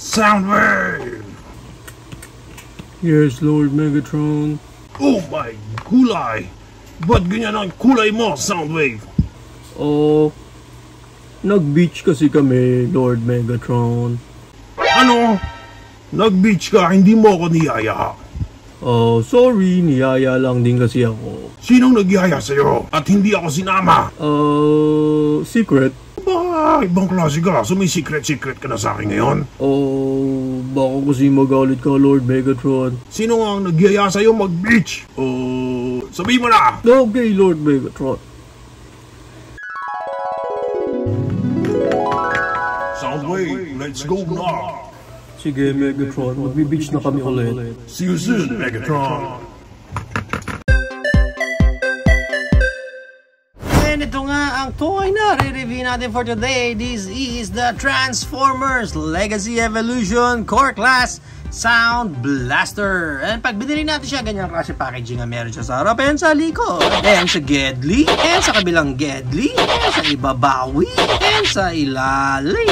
Soundwave! Yes, Lord Megatron. Oh my kulay! Ba't ganyan ang kulay mo, Soundwave? Oh, nag-beach kasi kami, Lord Megatron. Ano? Nag-beach ka, hindi mo ako niyaya. Oh, sorry, niyaya lang din kasi ako. Sinong nagyaya sa'yo? At hindi ako sinama? Secret? Ba, ibang klase ka. Sumi-secret ka na sa akin ngayon. Oh, baka kasi magalit ka, Lord Megatron. Sino ang nagyaya sa'yo mag-beach? Sabihin mo na! Okay, Lord Megatron. Soundwave, let's go now! Sige, Megatron. Magbe-beach na kami ulit. See you soon, Megatron! And ito nga ang toy na re-review natin for today. This is the Transformers Legacy Evolution Core Class Sound Blaster. And pag binili natin siya, ganyan klase packaging nga meron siya sa harap and sa likod. And sa Gedli, and sa kabilang Gedli, and sa ibabawi, and sa ilalim.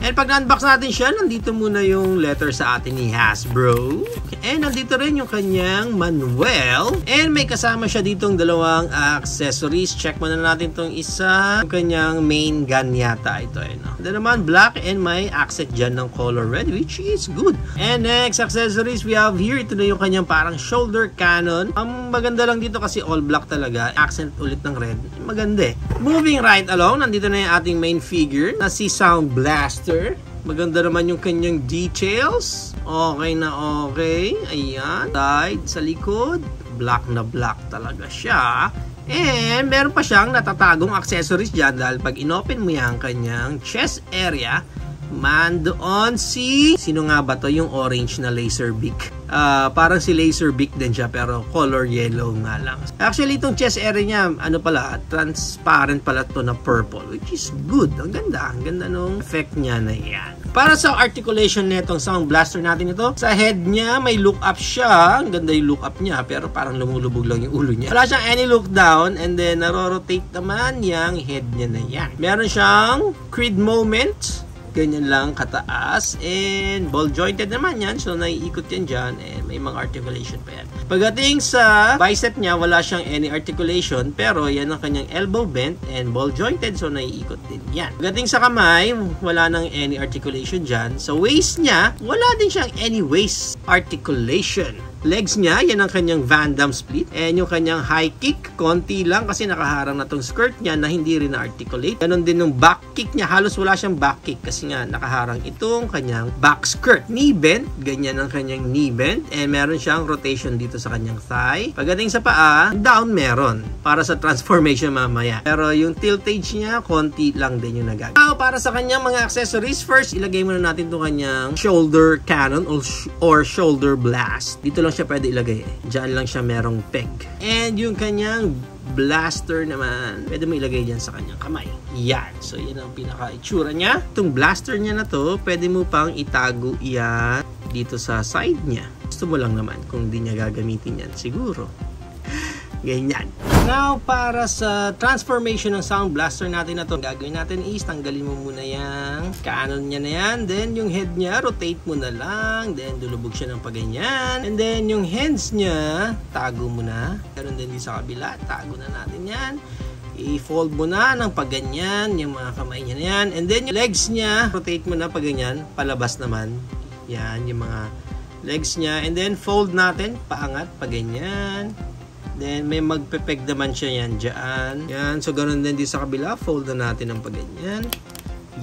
And pag na-unbox natin siya, nandito muna yung letter sa atin ni Hasbro. And nandito rin yung kanyang manual. And may kasama siya ditong dalawang accessories. Check muna natin itong isa. Yung kanyang main gun yata ito. No? Then naman black and may accent dyan ng color red, which is good. And next accessories we have here. Ito na yung kanyang parang shoulder cannon. Ang maganda lang dito kasi all black talaga. Accent ulit ng red. Maganda eh. Moving right along, nandito na yung ating main figure na si Sound Blaster. Maganda naman yung kanyang details. Okay na okay. Ayan. Side sa likod. Black na black talaga siya. And meron pa siyang natatagong accessories dyan dahil pag inopen mo yung kanyang chest area, man doon si... Sino nga ba to? Yung orange na Laserbeak. Parang si Laserbeak din siya pero color yellow nga lang. Actually itong chest area niya, ano pala, transparent pala to na purple, which is good. Ang ganda. Ang ganda nung effect niya na yan. Para sa articulation netong Sound Blaster natin ito, sa head niya may look up siya. Ang ganda yung look up niya pero parang lumulubog lang yung ulo niya. Wala siyang any look down and then naro-rotate naman yung head niya na yan. Meron siyang Creed moment. Ganyan lang kataas and ball jointed naman yan, so naiikot yan dyan and may mga articulation pa yan. Pagdating sa bicep niya, wala siyang any articulation pero yan ang kanyang elbow bent and ball jointed, so naiikot din yan. Pagdating sa kamay, wala nang any articulation dyan. Sa waist niya, wala din siyang any waist articulation. Legs niya, yan ang kanyang Van Damme split. And yung kanyang high kick, konti lang kasi nakaharang na tong skirt niya na hindi rin na-articulate. Ganon din yung back kick niya, halos wala siyang back kick kasi nga nakaharang itong kanyang back skirt. Knee bend, ganyan ang kanyang knee bend. And meron siyang rotation dito sa kanyang thigh. Pagdating sa paa, down meron. Para sa transformation mamaya. Pero yung tiltage niya, konti lang din yung nagagawin. Now, para sa kanyang mga accessories, first, ilagay muna natin itong kanyang shoulder cannon or shoulder blast. Dito lang siya pwede ilagay eh. Diyan lang siya merong peg. And yung kanyang blaster naman, pwede mo ilagay dyan sa kanyang kamay. Yan. So, yan ang pinaka-itsura niya. Itong blaster niya na to, pwede mo pang itago yan dito sa side niya. Gusto mo lang naman kung di niya gagamitin yan. Siguro. Ganyan. Now, para sa transformation ng Sound Blaster natin na to, gagawin natin is tanggalin mo muna yung cannon niya na yan. Then, yung head niya, rotate mo na lang. Then, dulubog siya ng paganyan. And then, yung hands niya, tago mo na. Meron din sa kabila, tago na natin yan. I-fold mo na ng paganyan, yung mga kamay niya na yan. And then, yung legs niya, rotate mo na paganyan, palabas naman. Yan, yung mga legs niya. And then, fold natin, paangat, paganyan. Then, may magpepeg naman siya yan dyan. Yan. So, ganun din sa kabila. Fold na natin ng paganyan.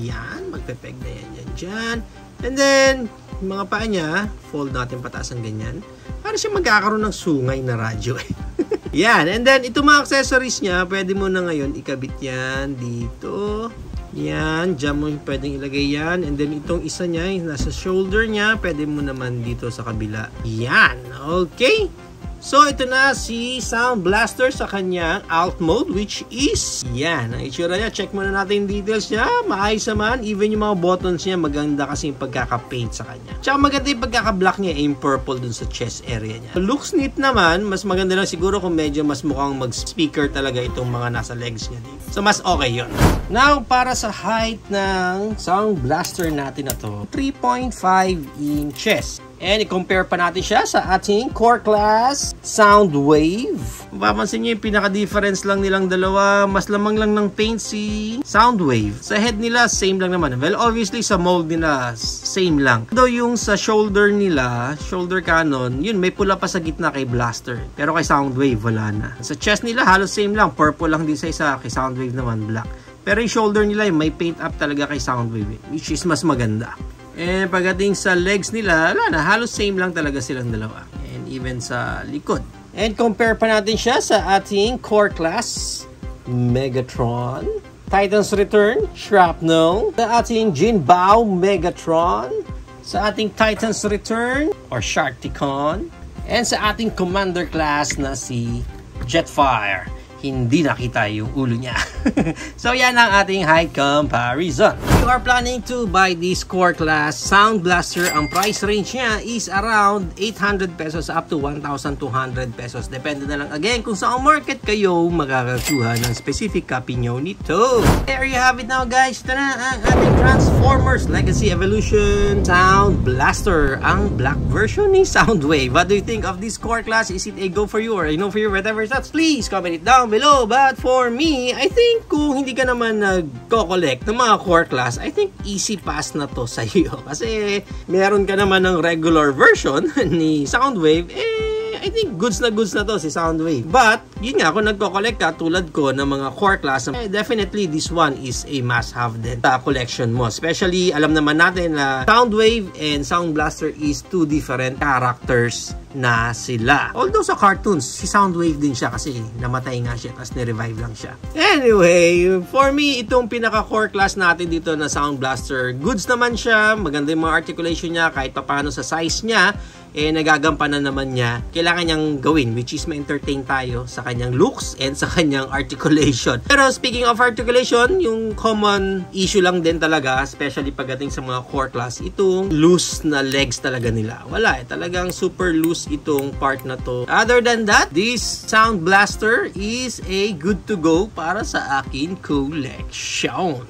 Yan. Magpepeg na yan dyan. And then, mga paa niya, fold natin pataas ang ganyan. Para siya magkakaroon ng sungay na radyo. Yan. And then, itong mga accessories niya, pwede mo na ngayon ikabit yan dito. Yan. Diyan mo pwedeng ilagay yan. And then, itong isa niya, nasa shoulder niya, pwede mo naman dito sa kabila. Yan. Okay. So, ito na si Sound Blaster sa kanyang alt mode, which is yan. Ang itsura niya, check muna natin yung details niya. Maayos naman, even yung mga buttons niya, maganda kasi yung pagkaka-paint sa kanya. Tsaka maganda yung pagkaka-black niya, yung purple dun sa chest area niya. Looks neat naman, mas maganda lang siguro kung medyo mas mukhang mag-speaker talaga itong mga nasa legs niya dito. So, mas okay yun. Now, para sa height ng Sound Blaster natin na to, 3.5 inches. And i-compare pa natin siya sa ating core class Soundwave. Mapapansin nyo yung pinaka-difference lang nilang dalawa. Mas lamang lang ng paint si Soundwave. Sa head nila, same lang naman. Well, obviously, sa mold nila, same lang. Though yung sa shoulder nila, shoulder cannon, yun, may pula pa sa gitna kay Blaster. Pero kay Soundwave, wala na. Sa chest nila, halos same lang. Purple lang din sa isa. Kay Soundwave naman, black. Pero yung shoulder nila, may paint up talaga kay Soundwave, which is mas maganda. And pagdating sa legs nila, wala na, halos same lang talaga silang dalawa. And even sa likod. And compare pa natin siya sa ating core class Megatron, Titan's Return, Shrapnel, sa ating Jinbao Megatron, sa ating Titan's Return or Sharkticon, and sa ating Commander class na si Jetfire. Hindi nakita yung ulo niya. So, yan ang ating height comparison. If you are planning to buy this core class Sound Blaster, ang price range niya is around 800 pesos up to 1,200 pesos. Depende na lang again kung saan market kayo makakakuha ng specific copy nyo nito. There you have it now, guys. Ito na ang ating Transformers Legacy Evolution Sound Blaster. Ang black version ni Soundwave. What do you think of this core class? Is it a go for you or a no for you? Whatever that's, please comment it down below. But for me, I think kung hindi ka naman nagko-collect ng mga core class, I think easy pass na to sa iyo. Kasi meron ka naman ng regular version ni Soundwave, I think goods na to si Soundwave. But, yun nga, kung nagko-collect ka tulad ko ng mga core class, definitely this one is a must-have din sa collection mo. Especially, alam naman natin na Soundwave and Sound Blaster is two different characters na sila. Although sa cartoons, si Soundwave din siya kasi namatay nga siya tapos ni-revive lang siya. Anyway, for me, itong pinaka-core class natin dito na Sound Blaster, goods naman siya, maganda yung mga articulation niya kahit papano sa size niya, nagagampanan naman niya, kailangan niyang gawin, which is ma-entertain tayo sa kanyang looks and sa kanyang articulation. Pero speaking of articulation, yung common issue lang din talaga, especially pagdating sa mga core class, itong loose na legs talaga nila. Wala talagang super loose itong part na to. Other than that, this Sound Blaster is a good to go para sa akin collection.